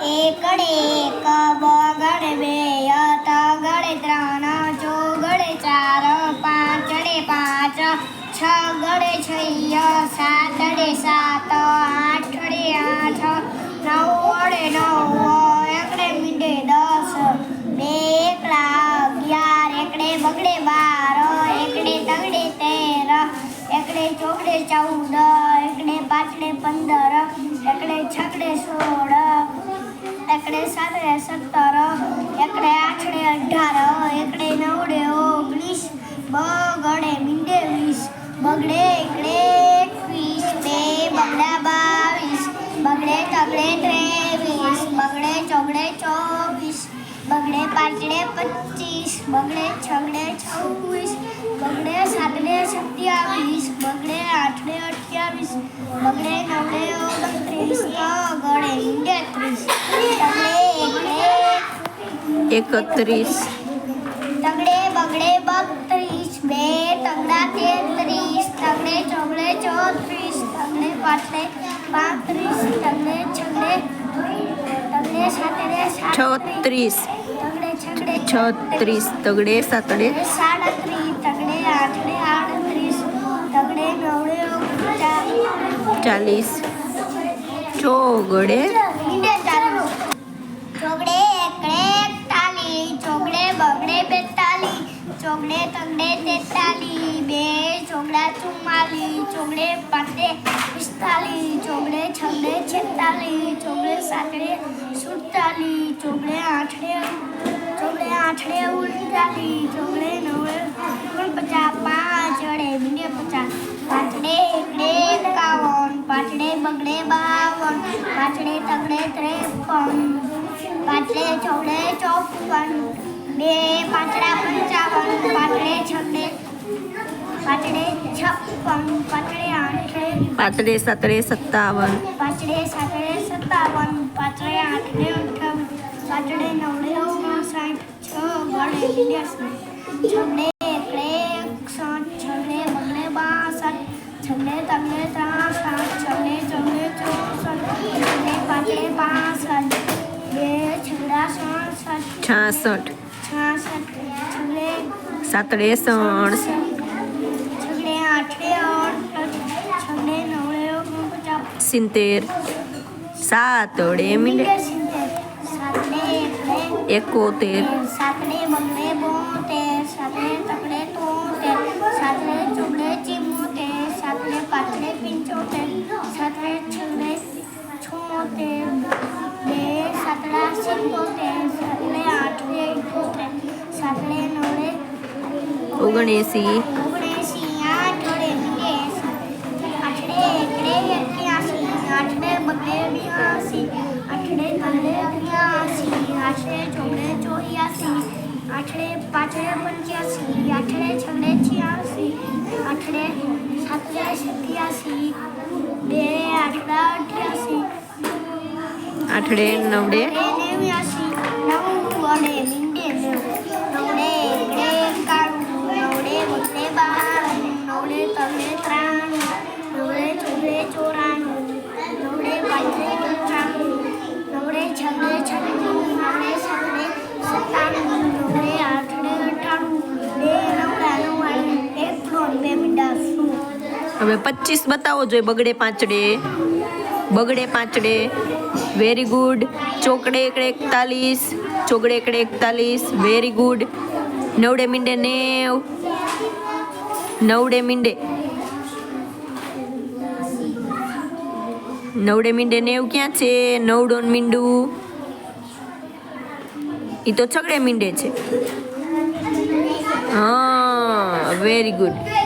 એકડે એક બગડે બે તગડે ત્રણ ચોગડે ચાર પાંચડે પાંચ છગડે છ સાતડે સાત આઠડે આઠ નવડે નવ એકડે મીંડે 10 બે એકડા 11 એકડે બગડે 12 એકડે તગડે 13 એકડે ચોગડે 14 એકડે પાંચડે 15 એકડે છગડે 16 એકડે સાતડે 17 એકડે આઠડે 18 એકડે નવડે 19 બગડે મીંડે 20 બગડે એકડે 21 બે બગડા 22 બગડે તગડે 23 બગડે ચોગડે 24 બગડે પાંચડે 25 બગડે છગડે 26 બગડે સાતડે 27 બગડે આઠડે 28 બગડે નવડે 29 તગડે મીંડે 30 એકત્રીસ તગડે બગડે 32 બે તગડા 33 તગડે ચોગડે 34 તગડે પાંચડે 35 તગડે છગડે તગડે સાતડે 36 તગડે છગડે 36 તગડે સાતડે 37 તગડે આઠડે 38 તગડે નવડે 40 ચોગડે મીંડે 40 ચોગડે એકડે 41 ચોગડે બગડે 42 ચોગડે તગડે 43 બે ચોગડા 44 ચોગડે પાંચડે 45 ચોગડે છગડે 46 ચોગડે સાતડે 47 ચોગડે આઠડે 39 ચોગડે નવડે 49 પાંચડે મીંડે 50 પાંચડે એકડે 51 પાંચડે બગડે 52 પાંચડે તગડે 53 પાંચડે ચોગડે 54 બે પાંચડા 55 પાંચડે છગડે પાંચડે 56 પાંચડે આઠડે પાંચડે સાતડે 57 પાંચડે સાતડે 57 પાંચડે આઠડે 58 પાંચડે નવડે 59 છગડે 82 છગડે એકડે 61 છગડે બગડે 62 છગડે તગડે 63 છગડે ચોગડે 64 છગડે પાંચડે 65 બે છગડા 67 66 છગડે સાતડે 66 છગડે આઠડે 68 છગડે નવડે 49 70 સાતડે મીંડે સાતડે એકડે 71 સાતડે બગડે 72 સાતડે તગડે 73 સાતડે ચોગડે 74 સાતડે પાંચડે 75 સાતડે છગડે 76 બે સાતડા 77 સાતડે આઠડે 78 સાતડે નવડે 79 આઠડે મીંડે 80 આઠડે એકડે 81 આઠડે બગડે 82 આઠડે તગડે 83 આઠડે ચોગડે 84 આઠડે પાંચડે 85 આઠડે છગડે 86 આઠડે સાતડે 87 બે આઠડા 88 આઠડે નવડે 89 નવડે મીંડે 90 નવડે એકડે 91 નવડે બગડે 92 નવડે તગડે 93 નવડે ચોગડે 94 નવડે પાંચડે 95 નવડે છગડે 96 નવડે સાતડે 97 નવડે આઠડે 98 બે નવડા 99 એકડો ને બે મીંડા 100 હવે 25 બતાવો જોઈએ બગડે પાંચડે વેરી ગુડ ચોકડે એકડે 41 ચોગડે એકડે 41 વેરી ગુડ નવડે મીંડે 90 નવડે મીંડે 90 ક્યાં છે નવડોન મીંડું એ તો છગડે મીંડે છે હા વેરી ગુડ